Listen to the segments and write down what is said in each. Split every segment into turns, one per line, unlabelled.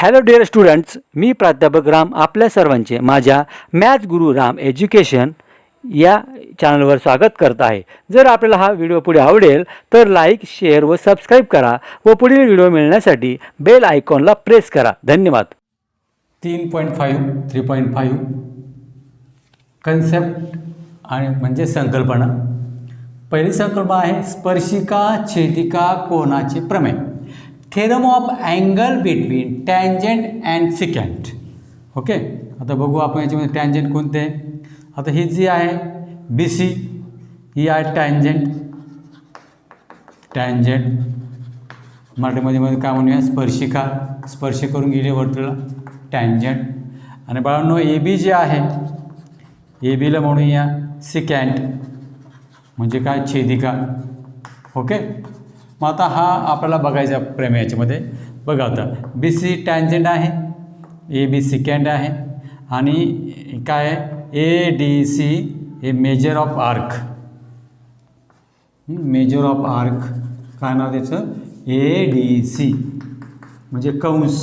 Hello dear students, मी प्राध्यापक राम आपल्या सर्वांचे माझ्या मॅथ्स गुरु राम एज्युकेशन या चॅनलवर स्वागत करत आहे. जर आपल्याला हा व्हिडिओ पुढे आवडेल तर लाईक, शेअर व सबस्क्राईब करा व पुढील व्हिडिओ मिळण्यासाठी बेल आयकॉनला प्रेस करा. धन्यवाद.
3.5 3.5 कन्सेप्ट आणि म्हणजे संकल्पना. पहिली संकल्पना आहे स्पर्शिका छेदिका कोनाचे प्रमेय. Theorem of angle between tangent and secant. Okay, आता बघू आपण याच्यामध्ये टँजंट कोणते आहे. आता ही जी आहे बी सी ही आहे टँजंट. मराठीमध्ये काय म्हणूया स्पर्शिका. स्पर्श करून गेली वर्तुळाला टँजंट. आणि बाळांनो ए बी जे आहे ए बीला म्हणूया सिकँट म्हणजे काय छेदिका. ओके, मग आता हा आपल्याला बघायचा प्रमेय याच्यामध्ये. बघा आता बी सी टँजंट आहे, ए बी सिकँट आहे आणि काय ए डी सी हे major of arc. Major of arc काय नाव त्याचं ए डी सी म्हणजे कंस,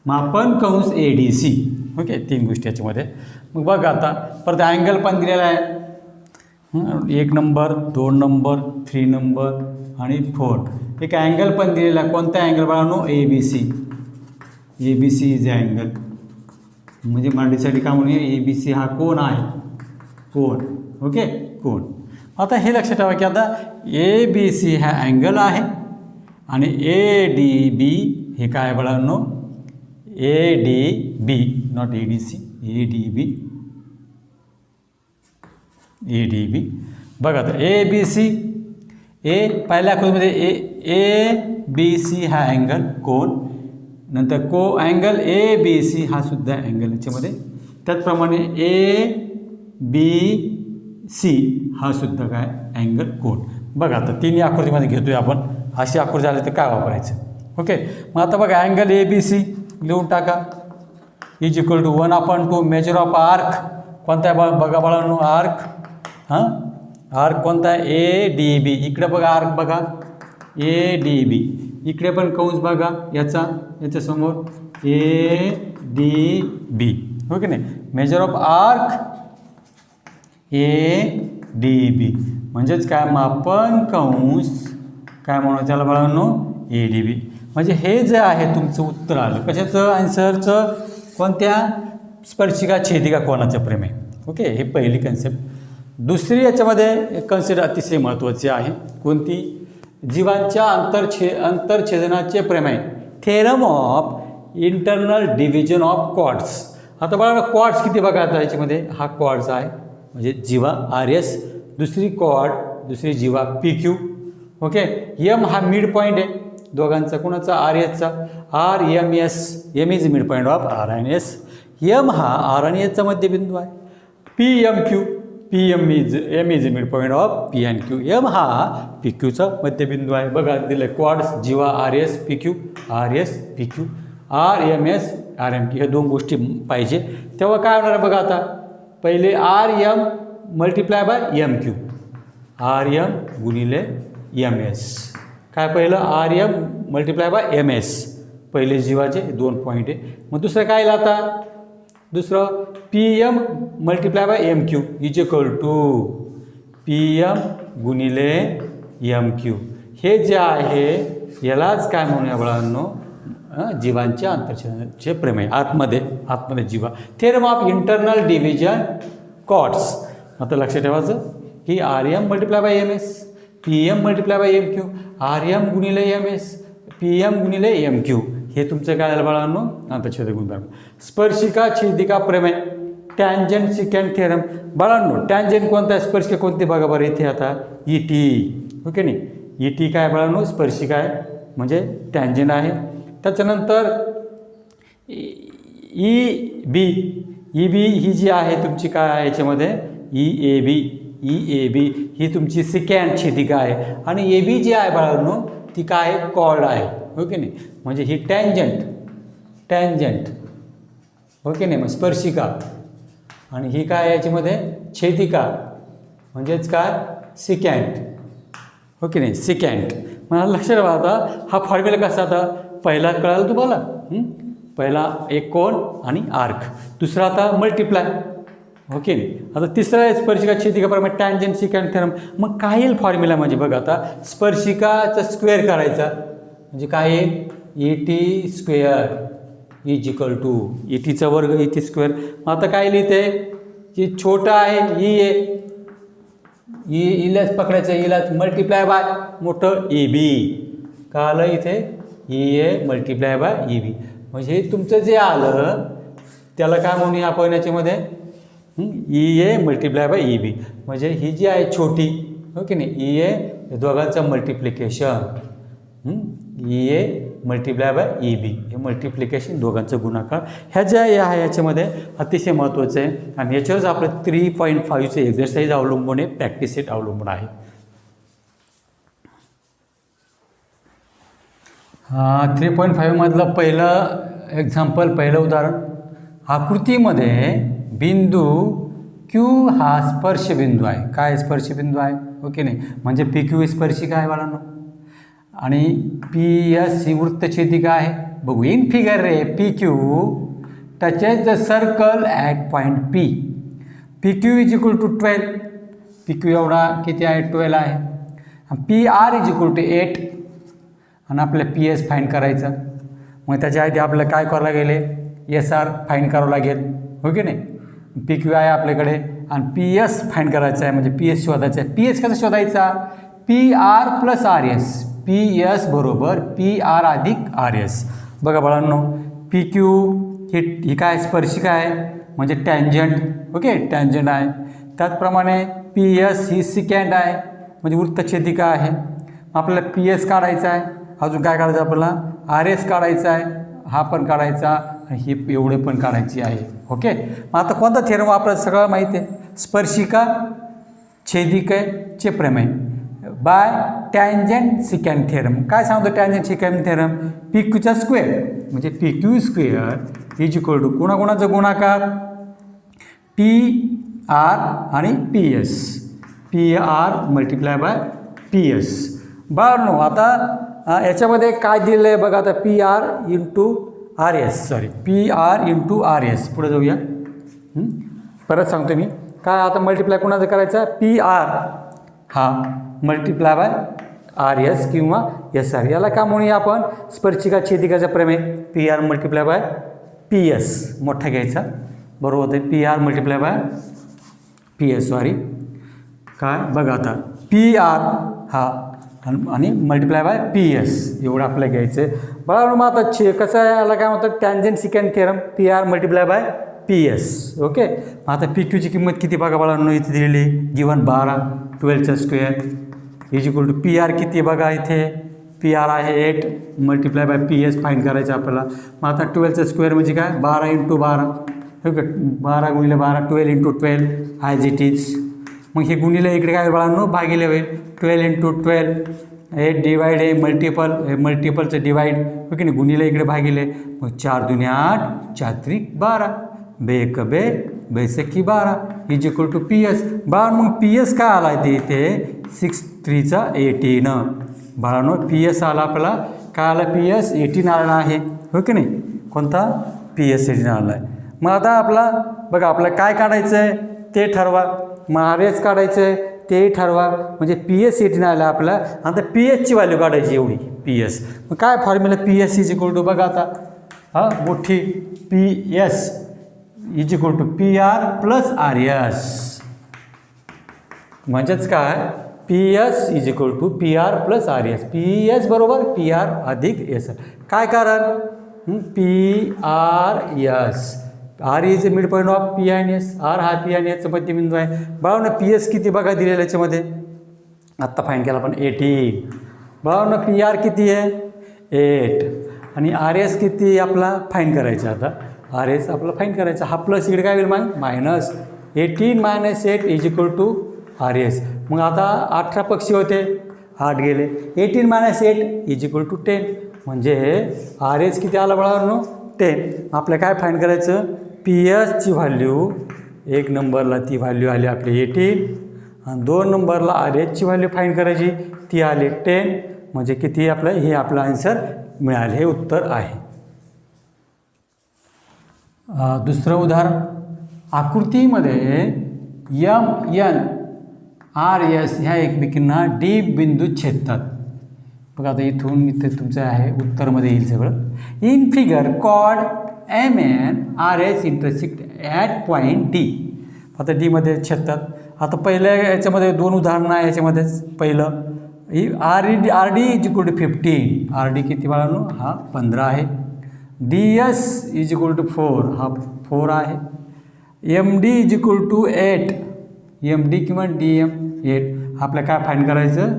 मापन कंस ए डी सी. ओके, तीन गोष्टी याच्यामध्ये. मग बघा आता परत अँगल पण दिलेला आहे. 1 नंबर 2 नंबर 3 नंबर आणि 4. एक अँगल पण दिलेला आहे. कोणता अँगल बाळांनो A B C. A B C is angle म्हणजे मराठीसाठी काय म्हणूया ए बी सी हा कोन आहे. कोन. ओके, कोन. आता हे लक्षात ठेवा की आता ए बी सी हा अँगल आहे आणि ए डी बी हे काय बाळांनो A D B not A D C A D B. A D B बघा आता ए बी सी ए पहिल्या आकृतीमध्ये ए बी सी हा अँगल कोन. नंतर को अँगल ए बी सी हा सुद्धा अँगल याच्यामध्ये. त्याचप्रमाणे ए बी सी हा सुद्धा काय अँगल कोन. बघा आता तिन्ही आकृतीमध्ये घेतोय आपण. अशी आकृती झाली तर काय वापरायचं. ओके, मग आता बघा अँगल ए बी सी लिहून टाका is equal to 1/2 measure of arc. कोणता आहे बघा बाळांनो आर्क. हां, आर्क कोणता आहे ए डी बी. इकडे बघा आर्क बघा ए डी बी. इकडे पण कंस बघा याच्यासमोर ए डी बी. ओके नाही, measure of arc A D B म्हणजेच काय मापन कंस काय म्हणू त्याला बाळांनो ए डी बी. म्हणजे हे जे आहे तुमचं उत्तर आलं कशाचं आन्सरचं कोणत्या स्पर्शिका छेदिका कोनाचं प्रमेय. ओके, हे पहिली कन्सेप्ट. दुसरी याच्यामध्ये कन्सेप्ट अतिशय महत्त्वाची आहे. कोणती जीवांच्या अंतरछेदनाचे प्रमेय. Theorem of internal division of chords. आता बघा क्वाड्स किती बघा आता याच्यामध्ये हा क्वाड्स आहे म्हणजे जीवा आर एस, दुसरी क्वाड दुसरी जीवा पी क्यू. ओके, यम हा मिड पॉईंट आहे दोघांचा. कोणाचा आर एसचा R M S. M is mid point of R आणि एस. यम हा आर आणि एसचा मध्यबिंदू आहे. P M Q P M is mid point of P N Q. M हा पी क्यूचा मध्यबिंदू आहे. बघा दिलं क्वाड्स जीवा R S P Q R S P Q R M S R M Q. ह्या दोन गोष्टी पाहिजे तेव्हा काय होणार आहे बघा. आता पहिले R M multiply by M Q. R M गुणिले एम एस. काय पहिलं R M multiply by M S. पहिले जीवाचे 2 पॉईंट आहे. मग दुसरं काय आलं आता दुसरं P M multiply by M Q is equal to P M गुणिले एम क्यू. हे जे आहे यालाच काय म्हणूया बाळांनो जीवांच्या अंतरछेदनाचे प्रमेय. आतमध्ये जीवा. Theorem of internal division chords. आता लक्षात ठेवायचं ही R M multiply by M S P M multiply by M Q R M गुणिले एम एस पी एम गुणिले एम क्यू. हे तुमचं काय झालं बाळांनो अंतरछेद गुणधर्म. स्पर्शिका छेदिका प्रमेय. Tangent secant theorem. बाळांनो टँजंट कोणता आहे स्पर्शिका कोणती बघा बरं इथे आता ई टी. ओके नाही, ई टी काय बाळांनो स्पर्शिका आहे म्हणजे टँजंट आहे. त्याच्यानंतर ई बी. ई बी ही जी आहे तुमची काय आहे याच्यामध्ये E A B. E A B ही तुमची सिकँट छेदिका आहे आणि ए बी जी आहे बाळांनो ती काय आहे कॉर्ड आहे. ओके नाही, म्हणजे ही टँजंट. ओके नाही, मग स्पर्शिका आणि ही काय याच्यामध्ये छेदिका म्हणजेच काय सिकँट. ओके नाही सिकँट. मला लक्षात ठेवा आता हा फॉर्म्युला कसा आता पहिला कळाला तुम्हाला पहिला एक कोन आणि आर्क, दुसरा आता मल्टिप्लाय. ओके. आता तिसरा स्पर्शिका छेदिकाप्रमाणे टॅन्जंट सिकॅन्ट थेरम. मग काय येईल फॉर्म्युला म्हणजे बघा आता स्पर्शिकाचा स्क्वेअर करायचा म्हणजे काय येईल ET square is equal to ETचा वर्ग ET स्क्वेअर. मग आता काय लिहिते की छोटा आहे ईलाच पकडायचं, ईलाच मल्टिप्लाय बाय मोठं EB. का आलं इथे EA मल्टिप्लाय बाय EB. म्हणजे तुमचं जे आलं त्याला काय म्हणूया आपण याच्यामध्ये EA मल्टिप्लाय बाय EB. म्हणजे ही जी आहे छोटी ओके नाही EA दोघांचं multiplication EA multiply by EB हे मल्टिप्लिकेशन दोघांचं गुणाकार ह्या ज्या आहे याच्यामध्ये अतिशय महत्त्वाचं आहे. आणि याच्यावरच आपलं 3.5चे एक्झरसाईज अवलंबून आहे, प्रॅक्टिस सेट अवलंबून आहे. 3.5 मधलं पहिलं एक्झाम्पल, पहिलं उदाहरण. आकृतीमध्ये बिंदू Q हा स्पर्शबिंदू आहे. काय स्पर्शबिंदू आहे ओके नाही म्हणजे PQ स्पर्शिका आहे बाळांनो आणि PS ही वृत्तछेदिका आहे. बघू in figure ray PQ touches the circle at point P. PQ is equal to 12. PQ एवढा किती आहे 12 आहे. PR इज इक्वल टू 8 आणि आपल्याला PS फाईंड करायचं. मग त्याच्या आधी आपल्याला काय करावं लागेल SR फाईंड करावं लागेल ओके नाही. PQ आहे आपल्याकडे आणि PS फाईंड करायचं आहे म्हणजे PS शोधायचं आहे. PS कसा शोधायचा PR प्लस RS. PS बरोबर PR अधिक RS. बघा बाळांनो PQ ही काय स्पर्शिका आहे म्हणजे टॅन्जंट ओके टॅन्जंट आहे. त्याचप्रमाणे PS ही सिकॅन्ड आहे म्हणजे वृत्तछेदिका आहे. आपल्याला PS काढायचा आहे. अजून काय काढायचं आपल्याला RS काढायचा आहे, हा पण काढायचा आणि ही एवढे पण काढायची आहे ओके. मग आता कोणता थेरम वापरायचं सगळं माहिती आहे. स्पर्शिका छेदिकेचे प्रमेय बाय टॅन्जंट सिकॅन्ट थेरम. काय सांगतो टॅन्जंट सिकॅन्ट थेरम PQचा स्क्वेअर म्हणजे PQ square is equal to कोणाकोणाचा गुणाकार PR आणि PS. PR multiply by PS. बरं आता याच्यामध्ये काय दिलेलं आहे बघा आता PR into RS PR into RS. पुढे जाऊया परत सांगतो मी काय आता मल्टिप्लाय कोणाचं करायचं PR हा मल्टिप्लाय बाय RS किंवा SR. याला का म्हणूया आपण स्पर्शिका छेदिकाचा प्रमेय PR मल्टिप्लाय बाय PS मोठा घ्यायचा बरोबर होते PR मल्टिप्लाय बाय PS काय बघा आता PR हा आणि मल्टिप्लाय बाय PS एवढं आपल्याला घ्यायचं आहे. बघा मग आता कसं आहे याला काय म्हणतात tangent secant theorem PR multiply by PS okay. मग आता PQची किंमत किती बघा बाळांनो इथे दिलेली गिवन 12 12चा square is equal to PR किती बघा इथे PR आहे 8 मल्टिप्लाय बाय PS फाईंड करायचं आपल्याला. मग आता 12चा स्क्वेअर म्हणजे काय 12 इंटू 12 ओके 12 गुणिले 12 12 इंटू 12 ॲज इट इज. मग हे गुणिले इकडे काय बाळांनो भागिले होईल 12 इंटू 12 हे डिवाइड आहे मल्टिपलचं डिवाइड ओके नाही गुणिले इकडे भागिले. मग 4 दुने 8 4 त्रिक 12 बेक बे बेसकी 12 इज इक्वल टू PS. बाळा मग PS काय आला आहे ते इथे 6 3 18 बाळांनो PS आला आपला काय आला PS 18 आला आहे ओके नाही कोणता PS 18 आला आहे. मग आता आपला बघा आपल्याला काय काढायचं आहे ते ठरवा. मग RS काढायचं आहे तेही ठरवा म्हणजे PS 18 आलं आपला. आता PSची व्हॅल्यू काढायची एवढी PS. मग काय formula PS is equal to बघा आता मोठी PS is equal to PR plus RS म्हणजेच काय PS is equal to PR plus RS. PS बरोबर PR अधिक SR. काय कारण PRS R is mid point of P आणि S. R हा P आणि Sचा मध्यबिंदू आहे. बाळांनो PS किती बघा दिलेलं याच्यामध्ये आत्ता फाईंड केला आपण 18. बाळांनो PR किती आहे 8 आणि RS किती आपला फाईंड करायचा. आता RS आपला फाईंड करायचा. हा प्लस इकडे काय होईल मग minus 18 minus 8 is equal to RS. मग आता 18 पक्षी होते 8 गेले 18 मायनस 8 इज इक्वल टू 10 म्हणजे RS किती आला बाळांनो 10. आपल्याला काय फाईंड करायचं PSची व्हॅल्यू 1 नंबरला ती व्हॅल्यू आली आपली 18 आणि 2 नंबरला RSची व्हॅल्यू फाईंड करायची ती आली 10 म्हणजे किती आपलं हे आपलं आन्सर मिळालं हे उत्तर आहे. दुसरं उदाहरण आकृतीमध्ये एम एन आर एस ह्या एकमेकींना डी बिंदूत छेदतात. बघा आता इथून इथे तुमचं आहे उत्तरमध्ये येईल सगळं. इन फिगर कॉड M N R S intersect at point D. आता डीमध्ये छेदतात. आता पहिल्या याच्यामध्ये दोन उदाहरणं आहे. याच्यामध्येच पहिलं R D is equal to 15. R D किती बाळांनो? हा 15 आहे. D S is equal to 4. हा 4 आहे. M D is equal to 8. M D किंवा डी एम 8. आपलं काय फाईंड करायचं?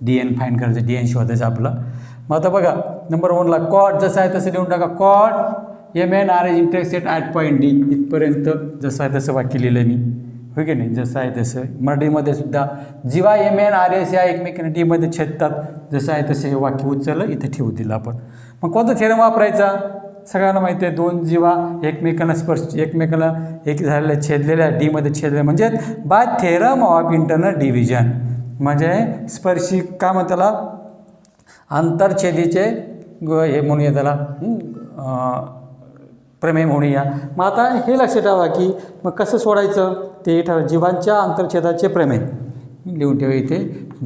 डी एन फाईंड करायचं. डी एन शोधायचं आपलं. मग आता बघा नंबर 1ला कॉड जसं आहे तसं देऊन टाका. कॉड M N R S intersect at point D. इथपर्यंत जसं आहे तसं वाक्य लिहिलं मी. हो की नाही? जसं आहे तसं. मराठीमध्ये सुद्धा जेव्हा एम एन आर एस या एकमेकांना डीमध्ये छेदतात जसं आहे तसं हे वाक्य उचललं इथं ठेवू दिलं आपण. मग कोणता थेरम वापरायचा? सगळ्यांना माहिती आहे दोन जीवा एकमेकांना स्पर्श एकमेकांना एक झालेल्या छेदलेल्या डीमध्ये छेदलेल्या म्हणजे by theorem of internal division. म्हणजे स्पर्शी काय म्हणतात त्याला? आंतरछेदीचे हे म्हणूया त्याला प्रमेय म्हणूया. मग आता हे लक्षात ठेवा की मग कसं सोडायचं ते ठरवा. जीवांच्या आंतरछेदाचे प्रमेय लिहून ठेवा इथे.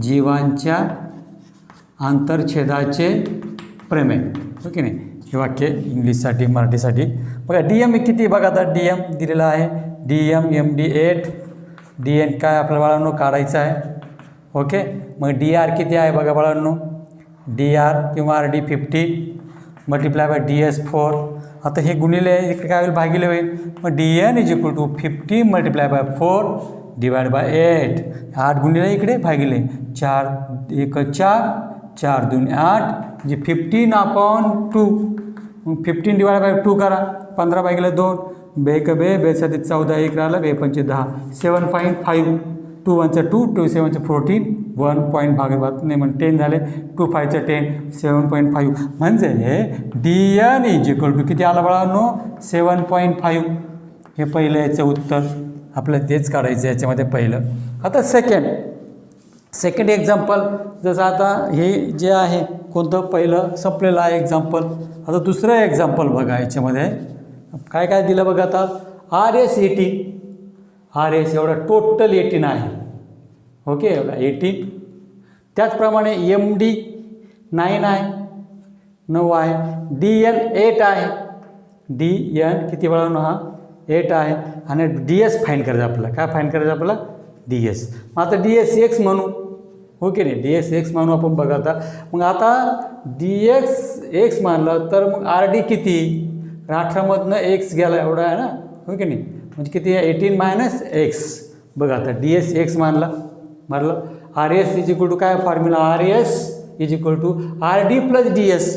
जीवांच्या आंतरछेदाचे प्रमेय. हो की नाही? हे वाक्य इंग्लिशसाठी मराठीसाठी. बघा डी एम किती बघा आता डी एम दिलेला आहे. D M D 8. D N काय आपल्या बाळांनो काढायचं आहे. ओके. मग डी आर किती आहे बघा बाळांनो? डी आर किंवा R D 50 multiply by D S 4. आता हे गुणिले इकडे काय होईल? भागिले होईल. मग D N is equal to 50 multiply by 4 divide by 8. 8 गुणिले इकडे भागिले 4 1 4 4 2 8 म्हणजे 15/2. मग 15 डिवाइड बाय 2 करा. 15 भागिले 2 बेक बे 14 1 राहिलं 2 10 7.5. 2 1 2 2 7 14 1 पॉईंट भागवत नाही म्हणजे 10 झाले. 2 5 10 7.5 म्हणजे हे D N is equal to किती आला बाळांनो? 7.5. हे पहिलं याचं उत्तर आपलं तेच काढायचं याच्यामध्ये पहिलं. आता सेकंड एक्झाम्पल जसं आता हे जे आहे कोणतं पहिलं संपलेलं आहे एक्झाम्पल. आता दुसरं एक्झाम्पल बघा याच्यामध्ये काय काय दिलं बघा. आता आर एस 18. आर एस एवढा टोटल 18 आहे. ओके एवढा 18. त्याचप्रमाणे एम डी 9 आहे 9 आहे. डी एन 8 आहे. डी एन किती वेळा हा 8 आहे. आणि डी एस फाईंड करायचं आपल्याला. काय फाईंड करायचं आपल्याला? D S. मग आता डी एस एक्स म्हणू. हो की नाही? डी एस एक्स म्हणू आपण बघा आता. मग आता डी एक्स एक्स मानलं तर मग आर डी किती? 18मधनं एक्स गेला एवढा आहे ना. हो की नाही? म्हणजे किती आहे? 18 मायनस एक्स. बघा आता डी एस एक्स मानलं. R S is equal to काय formula? R S is equal to R D plus D S.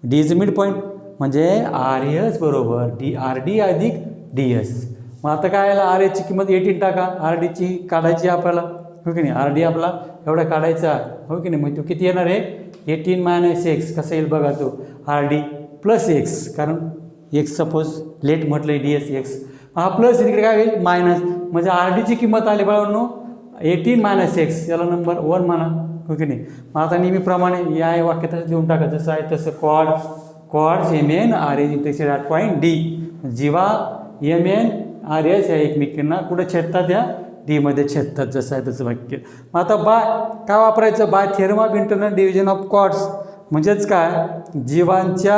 D is mid point म्हणजे आर एस बरोबर आर डी अधिक डी एस. मग आता काय आलं? आर एसची किंमत 18 टाका. आर डीची काढायची आपल्याला. हो की नाही? आर डी आपला एवढा काढायचा. हो की नाही? मग तो किती येणार आहे? 18 मायनस एक्स. कसं येईल बघा तो? R D plus X. कारण एक्स सपोज लेट म्हटलं डी एस एक्स. हा प्लस तिकडे काय होईल? मायनस. म्हणजे आर डीची किंमत आली बाळांनो 18 मायनस एक्स. याला नंबर 1 म्हणा. हो की नाही? मग आता नेहमीप्रमाणे या वाक्यात देऊन टाका जसं आहे तसं. कॉड M N R S intersect at point D. जेव्हा एम एन आर एस या एकमेकांना कुठं छेदतात? या डीमध्ये छेदतात. जसं आहे तसं वाक्य. मग आता काय वापरायचं? By theorem of internal division of chords. म्हणजेच काय? जीवांच्या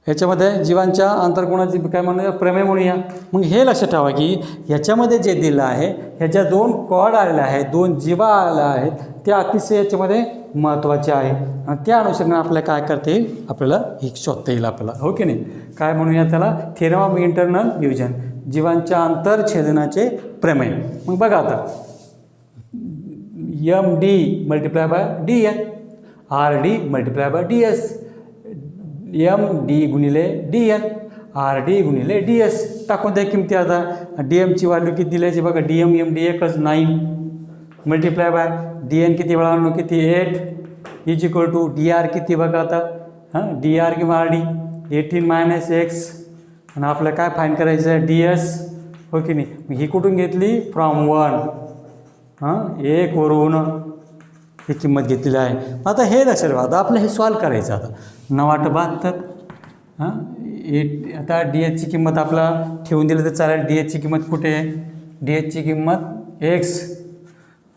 ह्याच्यामध्ये जीवांच्या आंतरकोणाची काय म्हणूया? प्रमेय म्हणूया. मग हे लक्षात ठेवा की ह्याच्यामध्ये जे दिलं आहे ह्याच्या 2 कॉर्ड आलेल्या आहेत 2 जीवा आलेल्या आहेत त्या अतिशय याच्यामध्ये महत्त्वाचे आहे. आणि त्या अनुषंगाने आपल्याला काय करता येईल? आपल्याला हे शोधता येईल आपल्याला. हो की नाही? काय म्हणूया त्याला? Theorem of internal division. जीवांच्या आंतरछेदनाचे प्रमेय. मग बघा आता M D multiply by D N. R D multiply by D S. M D गुणिले डी एन. आर डी गुणिले डी एस. टाकून द्या किमती. आता डी एमची व्हॅल्यू किती दिल्याची बघा. डी एम डी एकच 9 मल्टिप्लाय बाय डी एन किती वेळा किती 8 is equal to D R किती बघा आता. डी आर किंवा आर डी 18 मायनस एक्स. आणि आपल्याला काय फाईंड करायचं आहे? D S. हो की नाही? ही कुठून घेतली? फ्रॉम 1. 1 वरून ही किंमत घेतलेली आहे. आता हे लक्षात ठेवा, आता आपलं हे सॉल्व करायचं. आता 9×8 72. आता DHची किंमत आपला ठेवून दिलं तर चालेल. DHची किंमत कुठे आहे? DHची किंमत x,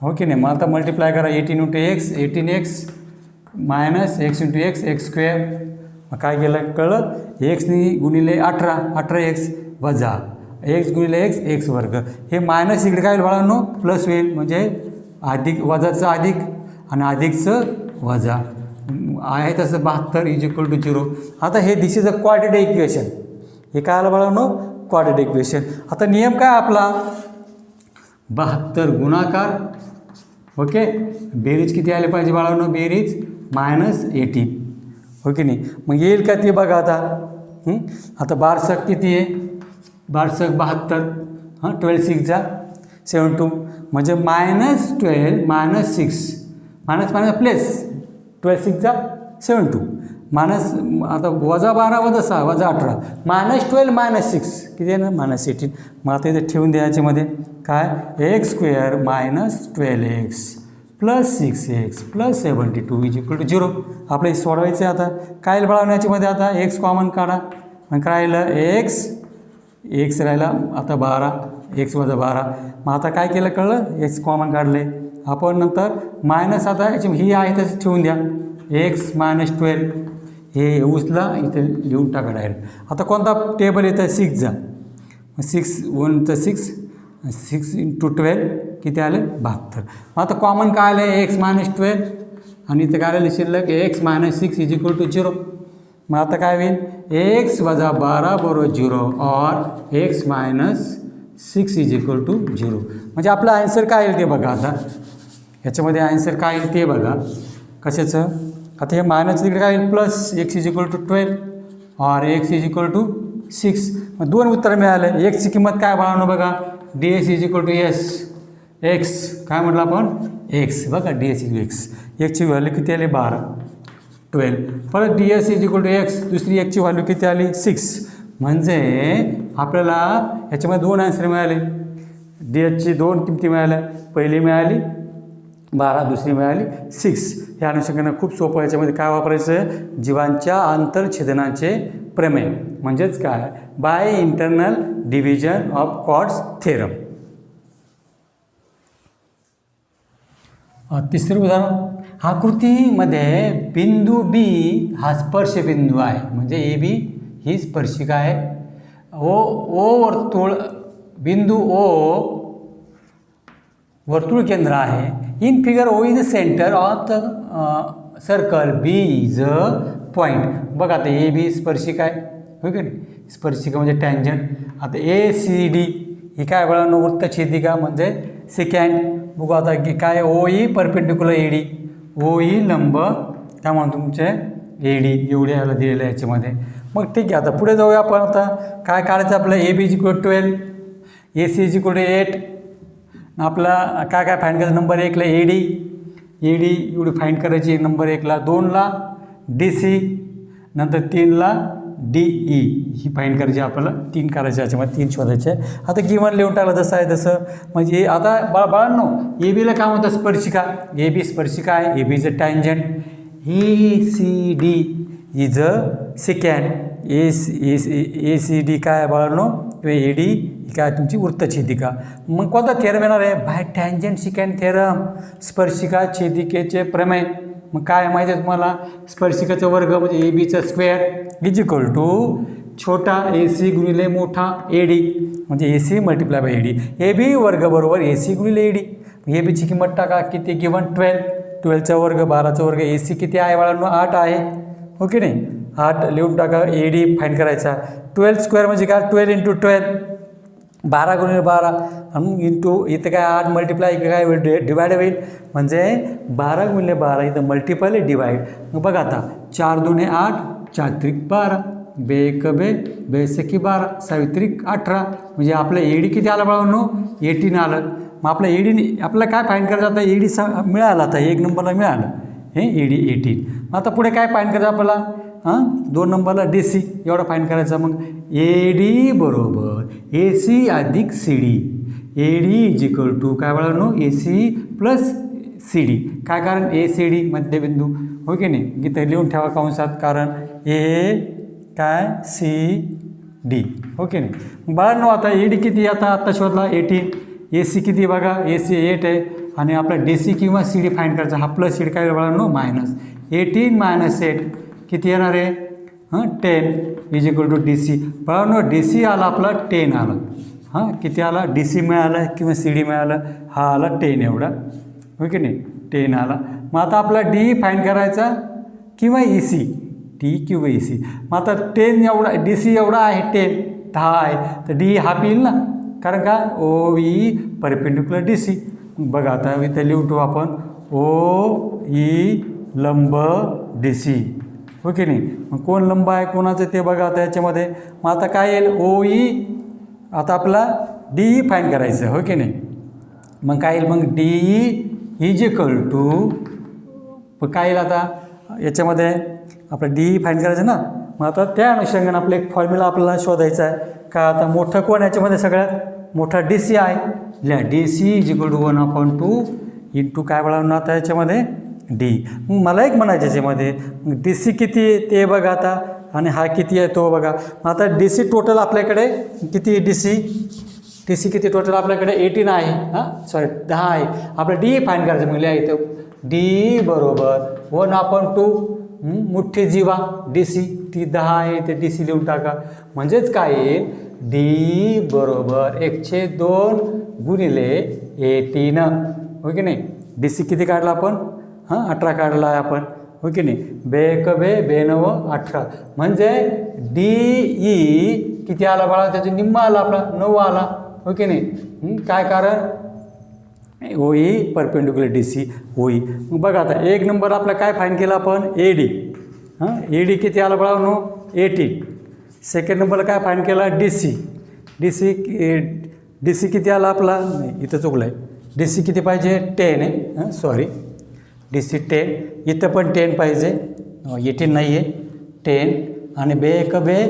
हो की नाही. मग आता मल्टिप्लाय करा 18 × x, 18x minus x × x, x². मग काय केलं कळलं? एक्सनी गुणिले 18, 18x वजा x गुणिले x, x². हे मायनस इकडे काय बाळांनो प्लस होईल, म्हणजे अधिक वजाचं अधिक आणि अधिकचं वजा आहे तसं 72 = 0. आता हे दिस इज अ क्वाड्रेटिक इक्वेशन. हे काय आलं बाळांनो? Quadratic equation. आता नियम काय आपला? 72 गुणाकार, ओके. बेरीज किती आले पाहिजे बाळांनो? बेरीज -18, हो की नाही. मग येईल का ते बघा आता. आता 12 किती आहे? 12 72, 12 6 72, म्हणजे -12 -6 मायनस प्लस 12 6 72 मायनस. आता वजा 12 वजा 6 वजा 18 -12 -6 किती आहे ना? -18. मग आता इथे ठेवून द्या याच्यामध्ये काय? x² - 12x + 6x + 72 = 0. आपलं हे सोडवायचं आहे. आता काय बाळांनो याच्यामध्ये? आता x कॉमन काढा. मग काय राहिलं? x राहिला आता 12, x वजा 12. मग आता काय केलं कळलं? x कॉमन काढले आपण. नंतर मायनस, आता याची ही आहे तसं ठेवून द्या. x - 12 हे उचला इथे लिहून टाका डायरेक्ट. आता कोणता टेबल येतं? 6 जा. 6 1 × 6 6 × 12 किती आले? 72. मग आता कॉमन काय आलं? x - 12 आणि इथं काय आलं शिल्लक? x - 6 = 0. मग आता काय होईल? x वजा 12 = 0 और x - 6 = 0. म्हणजे आपलं आन्सर काय येईल ते बघा. आता याच्यामध्ये आन्सर काय येईल ते बघा. कशाचं? आता हे मायनस तिकडे काय येईल? प्लस x = 12 और x = 6. मग 2 उत्तर मिळाले. एक्सची किंमत काय बाळांनो बघा? ds = s. x काय म्हटलं आपण? x बघा, ds = x. एक्सची व्हॅल्यू किती आली? 12 12. परत ds = x, दुसरी एक्सची व्हॅल्यू किती आली? 6. म्हणजे आपल्याला याच्यामध्ये 2 आन्सर मिळाले. dsची 2 किमती मिळाल्या. पहिली मिळाली 12, दुसरी मिळाली 6. या अनुषंगाने खूप सोपं. याच्यामध्ये काय वापरायचं? जीवांच्या आंतरछेदनाचे प्रमेय, म्हणजेच काय? By internal division of chords theorem. तिसरं उदाहरण, आकृतीमध्ये बिंदू B हा स्पर्श बिंदू आहे, म्हणजे AB ही स्पर्शिका आहे. ओ वर्तुळ, बिंदू O वर्तुळ केंद्र आहे. In figure O is the centre of the circle, B is a point. बघा आता AB स्पर्शिका आहे, हो की नाही? स्पर्शिका म्हणजे टँजंट. आता ACD ही काय बाळांनो? वृत्तछेदिका म्हणजे सेकंड. बघू आता की काय? OE परपेंडिक्युलर AD, OE लंब काय म्हणतो तुमचे? AD एवढे याला दिलेलं आहे याच्यामध्ये. मग ठीक आहे, आता पुढे जाऊया आपण. आता काय काढायचं आपलं? AB = 12, AC = 8. आपला काय फाईंड करायचं? नंबर 1ला AD एवढी फाईंड करायची नंबर 1ला. 2ला DC, नंतर 3ला DE ही फाईंड करायची आपल्याला. 3 करायचे याच्यामध्ये, 3 शोधायचे. आता गिवन लिहून टाकलं जसं आहे तसं. म्हणजे आता बाळांनो ABला काय म्हणतात? स्पर्शिका. AB स्पर्शिका आहे. AB is a tangent. ECD is a second. ACD काय आहे बाळांनो? AD ही काय तुमची वृत्तछेदिका. मग कोणता थेरम येणार आहे? बाय टँजंट सेकंड थेरम, स्पर्शिका छेदिकेचे प्रमेय. मग काय माहिती आहे तुम्हाला? स्पर्शिकाचा वर्ग म्हणजे ABचा स्क्वेअर = छोटा AC गुणिले मोठा AD, म्हणजे AC × AD. AB वर्ग बरोबर AC × AD. ABची किंमत टाका किती? गिवन 12. 12चा वर्ग 12चा वर्ग. AC किती आहे बाळांनो? 8 आहे, हो की नाही? 8 लिहून टाका. AD फाईंड करायचा. 12² म्हणजे काय? 12 × 12, 12 × 12 आणि इंटू इथं काय 8 मल्टिप्लाय इकडे काय होईल? डिवाइड होईल. म्हणजे 12 × 12 इथं मल्टिपल आहे, डिवाइड. मग बघा आता 4 2 8, 4 त्रिक 12, 2 1 2, 2 6 12, 6 त्रिक 18. म्हणजे आपलं AD किती आलं बाळांनो? 18 आलं. मग आपलं AD आपल्याला काय फाईंड करायचं? आता AD मिळालं. आता 1 नंबरला मिळालं हे AD 18. आता पुढे काय फाईंड करायचं आपल्याला? 2 नंबरला DC एवढा फाईंड करायचा. मग AD बरोबर AC + CD. AD = काय बाळांनो? AC + C D. काय कारण ए सी डी मध्यबिंदू, हो की नाही, इथं लिहून ठेवा कंसात, कारण ए काय सी डी, हो की नाही. बाळांनो आता ए डी किती, आता शोधला 18, ए सी किती बघा, ए सी 8 आहे, आणि आपला डी सी किंवा सी डी फाईंड करायचा, हा प्लस सी डी काय बाळांनो मायनस 18 मायनस 8 किती येणार आहे, 10 is equal to D C. बाळांनो डी सी आला आपला 10 आला, किती आला, डी सी मिळालं किंवा सी डी मिळालं, हा आला 10 एवढा, हो की नाही, 10 आला. मग आता आपला डी फाईंड करायचा किंवा ई सी, डी किंवा ई सी. मग आता 10 एवढा, डी सी एवढा आहे 10 आहे, तर डी हा येईल ना, कारण का ओ ई परपेंडिक्युलर डी सी. बघा आता इथं लिहतो आपण ओ ई लंब डी सी, हो की नाही. मग कोण लंब आहे कोणाचं ते बघा आता याच्यामध्ये. मग आता काय येईल, ओ ई, आता आपला डी ई फाईंड करायचं, हो की नाही. मग काय येईल, मग D E is equal to काय येईल आता याच्यामध्ये आपलं डी ई फाईंड करायचं ना. मग आता त्या अनुषंगाने आपलं एक फॉर्म्युला आपल्याला शोधायचा आहे का. आता मोठं कोण याच्यामध्ये सगळ्यात मोठा डी सी आहे, लिहा D C is equal to 1/2 into काय बळावून आता याच्यामध्ये डी. मग मला एक म्हणायचं याच्यामध्ये डी सी किती ते बघा आता, आणि हा किती आहे तो बघा. आता डी सी टोटल आपल्याकडे किती, डी सी किती टोटल आपल्याकडे 18 आहे, सॉरी 10 आहे. आपलं डी फाईंड करायचं, मग लिहा इथं डी बरोबर 1/2 मुठ्ठी जीवा डी सी, ती 10 आहे, ते डी सी लिहून टाका. म्हणजेच काय येईल, डी बरोबर 1/2 गुणिले 18, हो की नाही. डी सी किती काढला आपण, 18 काढला आहे आपण, हो की नाही. बे 9 18, म्हणजे डी ई किती आला बाळा, त्याचा निम्मा आला आपला 9 आला, हो की नाही. काय कारण ओ ई परपेंडिक्युलर डी सी ओ ई. मग बघा आता एक नंबर आपला काय फाईंड केला आपण, ए डी. ए डी किती आला बाळा, 18. सेकंड नंबरला काय फाईंड केला, डी सी किती आला आपला, नाही इथं चुकलं आहे, डी सी किती पाहिजे 10 आहे, सॉरी डी सी 10, इथं पण 10 पाहिजे, 18 नाही आहे 10, आणि बे 10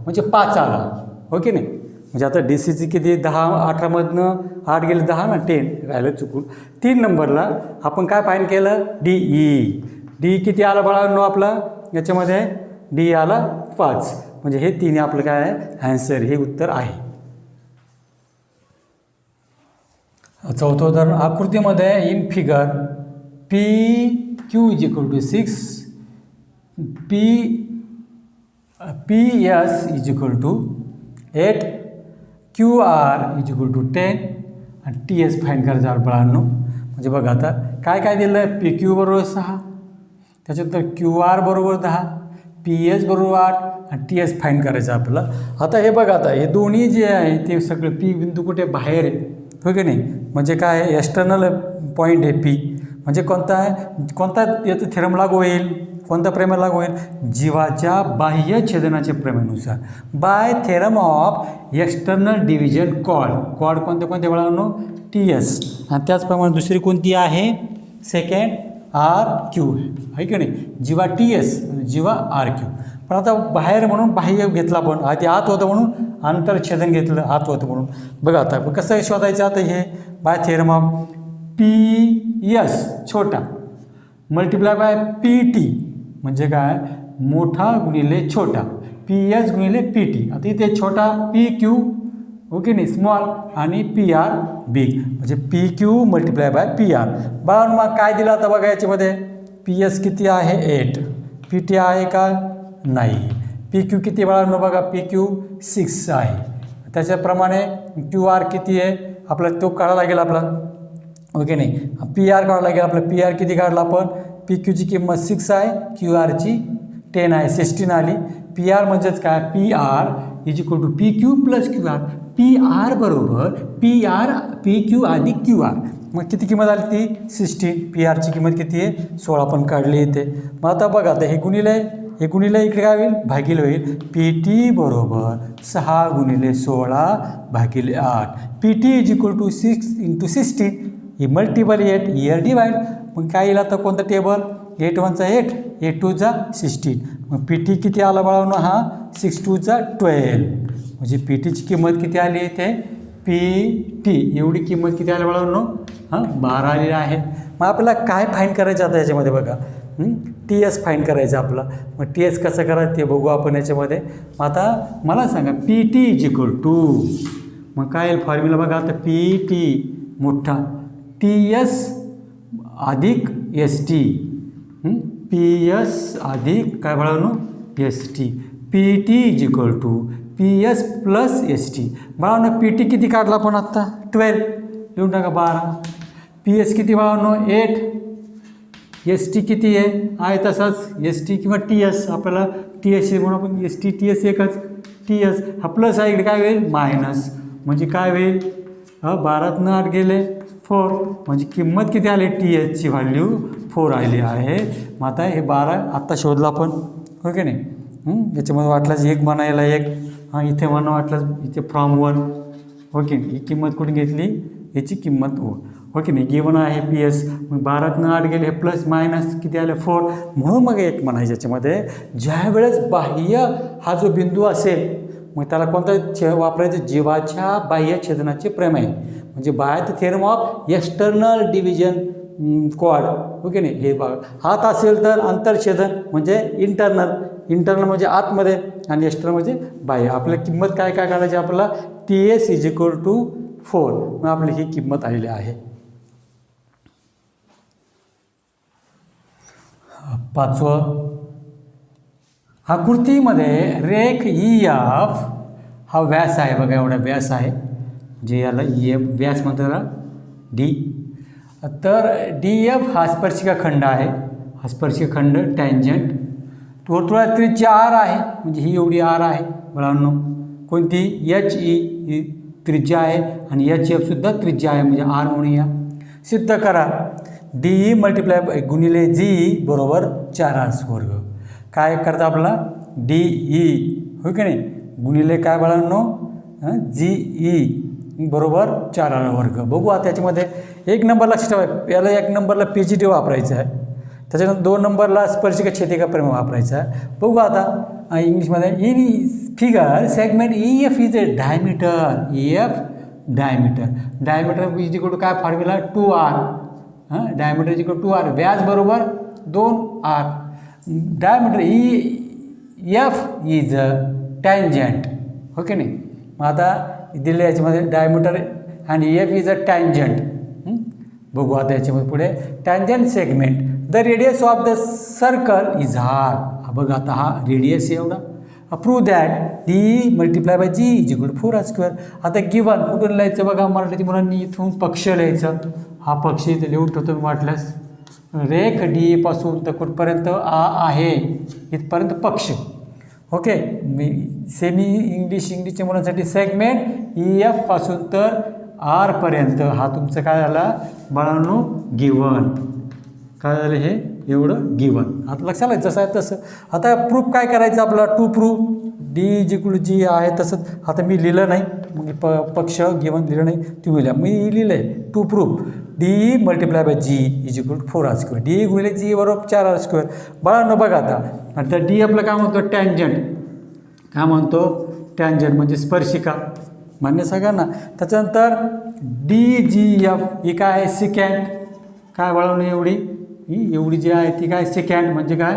म्हणजे 5 आला, हो की नाही. म्हणजे आता डी सीची किती 10, 18मधनं 8 गेले 10 ना, 10 राहिलं चुकून. 3 नंबरला आपण काय फाईंड केलं, डी ई. डी किती आला बाळांनो आपला याच्यामध्ये, डी आला 5, म्हणजे हे 3 आपलं काय आहे ॲन्सर, हे उत्तर आहे. चौथं उदाहरण, आकृतीमध्ये in figure P Q is equal to 6, P S is equal to 8, Q R is equal to 10 आणि टी एस फाईंड करायचं बाळांनो. म्हणजे बघा आता काय दिलं आहे, पी क्यू बरोबर 6, त्याच्यानंतर क्यू आर बरोबर 10, पी एस बरोबर 8 आणि टी एस फाईंड करायचं आपल्याला. आता हे बघा आता हे दोन्ही जे आहे ते सगळं पी बिंदू कुठे बाहेर आहे, हो की नाही. म्हणजे काय आहे, एक्सटर्नल पॉईंट आहे पी. म्हणजे कोणता आहे, कोणता याचं थेरम लागू होईल, कोणता प्रमेय लागू होईल, जीवाच्या बाह्य छेदनाच्या प्रमेयानुसार, by theorem of external division कॉड कोणते वेळानो टी एस. आणि त्याचप्रमाणे दुसरी कोणती आहे, सेकंड आर क्यू आहे की नाही, जीवा टी एस जीवा आर क्यू. पण आता बाहेर म्हणून बाह्य घेतला आपण, आधी आत होतं म्हणून आंतरछेदन घेतलं, आत होतं म्हणून. बघा आता कसं शोधायचं, आता हे by theorem of P S छोटा मल्टिप्लाय बाय पी टी, म्हणजे काय मोठा गुणिले छोटा, पी एस गुणिले पी टी. आता इथे छोटा पी क्यू, ओके नाही, स्मॉल, आणि पी आर बिग, म्हणजे P Q multiply by P R. बघा मग काय दिलं आता बघा याच्यामध्ये, पी एस किती आहे 8, पी टी आहे का नाही, पी क्यू किती बाळांनो बघा, पी क्यू 6 आहे. त्याच्याप्रमाणे क्यू आर किती आहे आपला तो काढावा लागेल आपला, ओके नाही. पी आर काढावा लागेल आपला, पी आर किती काढला आपण, पी क्यूची किंमत 6 आहे, क्यू आरची 10 आहे, 16 आली. पी आर म्हणजेच काय, P R is equal to P Q plus Q R. P R बरोबर पी क्यू अधिक क्यू आर. मग किती किंमत आली ती 16, पी आरची किंमत किती आहे 16 पण काढली इथे. मग आता बघा आता हे गुणिले इकडे काय होईल, भागिले होईल. पी टी बरोबर 6 गुणिले 16 भागिले 8. P T is equal to 6 × 16, ही मल्टिपल 8 इयर डिवाइड. मग काय येईल आता कोणतं टेबल, 8 1 8, 8 2 16. मग पी टी किती आला बाळांनो, हा 6 2 12, म्हणजे पी टीची किंमत किती आली इथे पी टी एवढी किंमत किती आली बाळांनो? 12 आलेली आहे. मग आपल्याला काय फाईंड करायचं आता याच्यामध्ये बघा, टी एस फाईंड करायचं आपलं. मग टी एस कसं करायचं ते बघू आपण याच्यामध्ये. मग आता मला सांगा P T is equal to, मग काय येईल फॉर्म्युला बघा आता, पी टी मोठा टी एस अधिक एस टी, पी एस अधिक काय बाळांनो? S T. P T is equal to P S plus S T. बाळांनो पी टी किती काढला आपण आत्ता? 12 लिहून टाका 12. पी एस किती बाळांनो? 8. एस टी किती आहे तसाच एस टी किंवा टी एस, आपल्याला टी एस म्हणून आपण एस टी टी एस एकच. टी एस हा प्लस आहे, इकडे काय होईल? मायनस. म्हणजे काय होईल? 12तनं 8 गेले 4, म्हणजे किंमत किती आली? टी एसची व्हॅल्यू 4 आली आहे. मग आता हे 12 आत्ता शोधलं आपण, हो की नाही? याच्यामध्ये वाटलाच 1 म्हणायला 1, इथे म्हणून वाटलंच इथे फ्रॉम 1, ओके. ही किंमत कुठे घेतली? याची किंमत हो की नाही? गिवन आहे पी एस. मग 12तनं 8 गेले, हे प्लस मायनस किती आले? 4. म्हणून मग 1 म्हणायचं याच्यामध्ये. ज्या वेळेस बाह्य हा जो बिंदू असेल मग त्याला कोणता वापरायचं? जीवाच्या बाह्य छेदनाचे प्रमेय, म्हणजे बाह्य theorem of external division quad, okay नाही? हे बघा, हात असेल तर अंतरछेदन म्हणजे इंटरनल म्हणजे आतमध्ये, आणि एक्सटर्नल म्हणजे बाह्य. आपल्याला किंमत काय काय काढायची? आपल्याला T S is equal to 4. मग आपली ही किंमत आलेली आहे. 5वं, आकृतीमध्ये रेख ई एफ हा व्यास आहे बघा, एवढा व्यास आहे, जे याला ई एफ व्यास म्हणतात डी. तर डी एफ हा स्पर्शिका खंड आहे, हा स्पर्शिका खंड टँजंट. वर्तुळात त्रिज्या आर आहे, म्हणजे ही एवढी आर आहे मुलांनो. कोणती? एच ई ही त्रिज्या आहे, आणि एच एफ सुद्धा त्रिज्या आहे, म्हणजे आर म्हणूया. सिद्ध करा डी ई मल्टिप्लाय गुणिले जी बरोबर 4r². काय करता आपला? डी ई, हो की नाही, गुणिले काय बाळांनो? जी ई बरोबर 4r². बघू आता त्याच्यामध्ये 1 नंबर लक्षात ठेवा, याला 1 नंबरला पी जी टी वापरायचं आहे, त्याच्यानंतर 2 नंबरला स्पर्शिका छेदिका प्रमेय वापरायचा आहे. बघू आता इंग्लिशमध्ये. In figure segment E F is a diameter. E F diameter is equal to काय formula? 2r. Diameter is equal to 2r. व्यास बरोबर 2r. Diameter E F is a tangent, हो की नाही? मग आता दिले याच्यामध्ये डायमीटर आणि E F is a tangent. बघू आता याच्यामध्ये पुढे. Tangent segment the radius of the circle is R. हा बघा आता हा रेडियस एवढा. Prove that D multiply by G is equal to 4r². आता गिवन कुठून लिहायचं बघा मराठी मुलांनी? इथून पक्ष लिहायचं. हा पक्ष इथे लिहून ठेवतो मी वाटल्यास. रेख डी पासून तर कुठपर्यंत आहे इथपर्यंत पक्ष, ओके. मी सेमी इंग्लिशच्या मुलांसाठी सेगमेंट ई एफ पासून तर आरपर्यंत हा तुमचं काय झाला बाळांनो? गिवन. काय झालं हे? एवढं गिवन. आता लक्षात आलं जसं आहे तसं. आता प्रूफ काय करायचं आपला? टू प्रूफ डी जिकडू जी आहे तसंच. आता मी लिहिलं नाही, मग पक्ष गिवन लिहिलं नाही, तुम्ही लिहा. मी लिहिलं आहे to prove D multiply by G is equal to 4r². D गुणिले जी बरोबर 4r². बाळांनो बघा आता डी आपलं काय म्हणतो? टँजंट. काय म्हणतो? टँजंट म्हणजे स्पर्शिका, मान्य सगळ्यांना. त्याच्यानंतर डी जी एफ ही काय आहे? सिकँड. काय बाळांनो? एवढी जी आहे ती काय? सेकंड म्हणजे काय?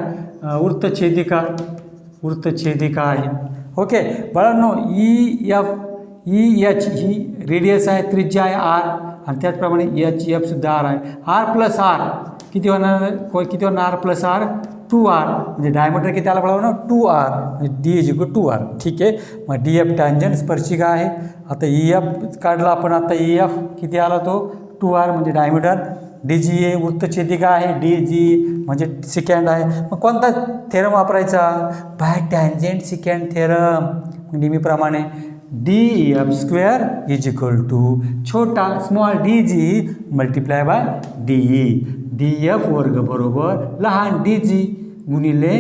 वृत्तछेदिका आहे, ओके. बाळांनो ई एच ही रेडियस आहे, त्रिज्या आहे आर, आणि त्याचप्रमाणे एच एफ सुद्धा आर आहे. आर प्लस आर किती होणार? R plus R 2r. म्हणजे डायमीटर किती आला बाळांनो? 2r. म्हणजे डी इज इक्वल 2r. ठीक आहे. मग डी एफ टँजंट स्पर्शिका आहे. आता ई एफ काढला आपण. आता ई एफ किती आला? तो 2r म्हणजे डायमीटर. डी जी ए वृत्तछेदिका आहे, डी जी म्हणजे सेकंड आहे. मग कोणता थेरम वापरायचा? By tangent second theorem. नेहमीप्रमाणे D F square is equal to छोटा small D G multiply by D E. D F वर्ग बरोबर लहान डी जी गुणिले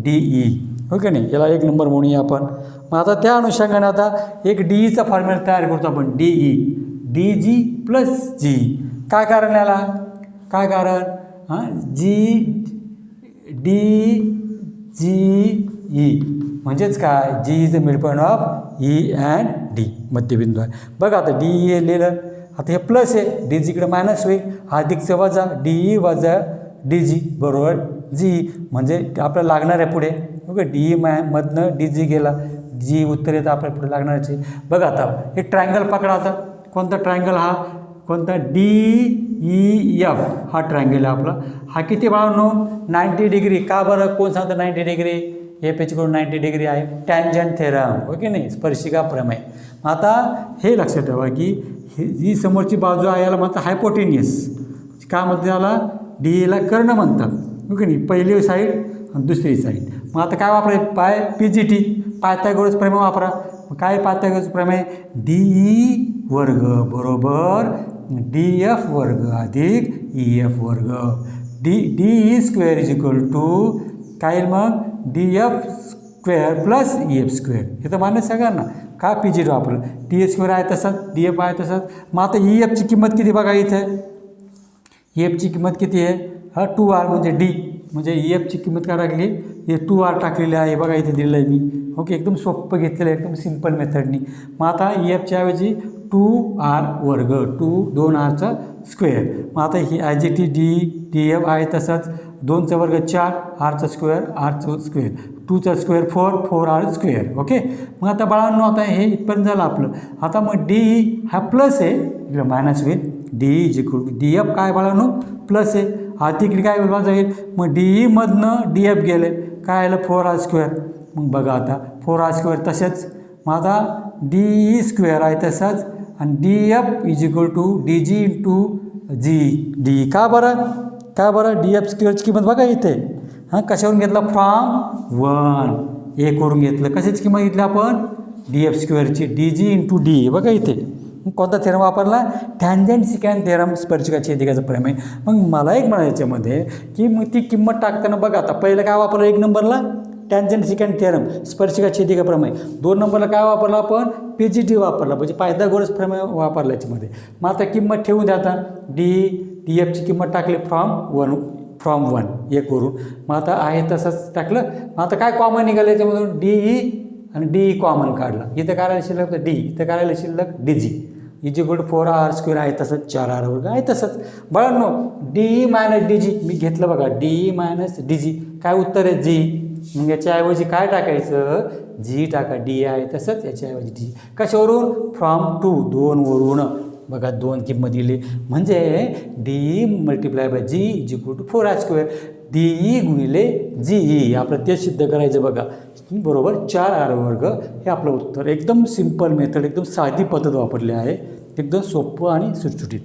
डी ई, हो की नाही? याला 1 नंबर म्हणूया आपण. मग आता त्या अनुषंगाने आता एक डी ईचा फॉर्म्युला तयार करतो आपण. D E D G plus G. काय कारण याला? काय कारण? जी डी जी ई म्हणजेच काय G is the mid point of E and D मध्यबिंदू आहे. बघा आता डी हे लिहिलं, आता हे प्लस आहे, डी जी इकडे मायनस होईल, अधिकचं वजा डी ई वजा डी जी बरोबर जी, म्हणजे आपल्याला लागणार आहे पुढे. ओके, डी मधनं डी जी गेला, जी उत्तर येतं आपल्या पुढे लागणारची. बघा आता हे ट्रायंगल पकडा. आता कोणता ट्रायंगल हा, कोणता डी ई एफ हा ट्रायंगल आहे आपला. हा किती बाळांनो 90 डिग्री. का बरं, कोण सांगतं 90 डिग्री? हे पेजकडून 90 डिग्री आहे, टॅन्जंट थेरम. ओके नाही, स्पर्शिका प्रमेय. आता हे लक्षात ठेवा की जी समोरची बाजू आहे याला म्हणतात हायपोटेनियस. काय म्हणतात त्याला? डी ला कर्ण म्हणतात. ओके नाही, पहिली साईड आणि दुसरी साईड. मग आता काय वापरायचं? PGT पायथागोरस प्रमेय वापरा. काय पायथागोरस प्रमेय? DE वर्ग बरोबर DF वर्ग अधिक EF वर्ग. DE square is equal to काय येईल मग? DF square plus EF square. हे तर मान्य सगळ्यांना. का PGT वापरलं? DE स्क्वेअर आहे तसंच, DF आहे तसंच. मग आता EFची किंमत किती बघा इथे. EFची किंमत किती आहे? हा 2R म्हणजे D, म्हणजे EFची किंमत काय टाकली? हे 2R टाकलेली आहे. बघा इथे दिलेलं आहे मी. ओके, एकदम सोपं घेतलेलं आहे, एकदम सिम्पल मेथडनी. मग आता EFच्या ऐवजी 2R वर्ग 2Rचा स्क्वेअर. मग आता ही ॲज DF आहे तसंच 2चा वर्ग 4, Rचा स्क्वेअर Rचा स्क्वेअर, 2चा स्क्वेअर 4R स्क्वेअर. ओके, मग आता बाळांनो आता हे इथपर्यंत झालं आपलं. आता मग डी हा प्लस आहे, इकडे मायनस होईल. D is equal to DF काय बाळांनो प्लस आहे, अधिक काय बाजू येईल. मग DE मधनं DF गेले, काय आलं 4R स्क्वेअर. मग बघा आता 4R स्क्वेअर तसेच. मग आता DE स्क्वेअर आहे तसंच आणि DF is equal to DG into G. का बरं DF स्क्वेअरची किंमत बघा इथे. हां, कशावरून घेतला? फ्रॉम 1 एक वरून घेतलं. कशाची किंमत घेतली आपण? DF स्क्वेअरची, DG into D. बघा इथे कोणता थेरम वापरला? टॅन्जंट सिकॅन थेरम, स्पर्शिका छेदिकाचं प्रमेय. मग मला एक म्हणायचं याच्यामध्ये की मग ती किंमत टाकताना बघा आता पहिलं काय वापरलं? 1 नंबरला टॅन्जंट सिकॅन थेरम, स्पर्शिका छेदिका प्रमेय. 2 नंबरला काय वापरला आपण? PGT वापरला, म्हणजे पायथागोरस प्रमेय वापरला याच्यामध्ये. मग आता किंमत ठेवून द्या. आता DFची किंमत टाकली फ्रॉम 1 1 वरून. मग आता आहे तसंच टाकलं. मग आता काय कॉमन निघालं याच्यामधून? DE आणि DE कॉमन काढला. इथं करायला शिल्लक D, इथं करायला शिल्लक DG is equal to 4R square आहे तसंच, 4R वर्ग आहे तसंच. बघा DE मायनस DG मी घेतलं बघा, DE मायनस DG काय उत्तर आहे? G. मग याच्याऐवजी काय टाकायचं? G टाका. DE आहे तसंच, याच्याऐवजी D. कशावरून? फ्रॉम 2 वरून. बघा 2 किंमत दिली, म्हणजे DE multiply by G is equal to 4R square. DE गुणिले GE आपलं तेच सिद्ध करायचं बघा, बरोबर 4R वर्ग. हे आपलं उत्तर. एकदम सिम्पल मेथड, एकदम साधी पद्धत वापरली आहे, एकदम सोपं आणि सुटसुटीत.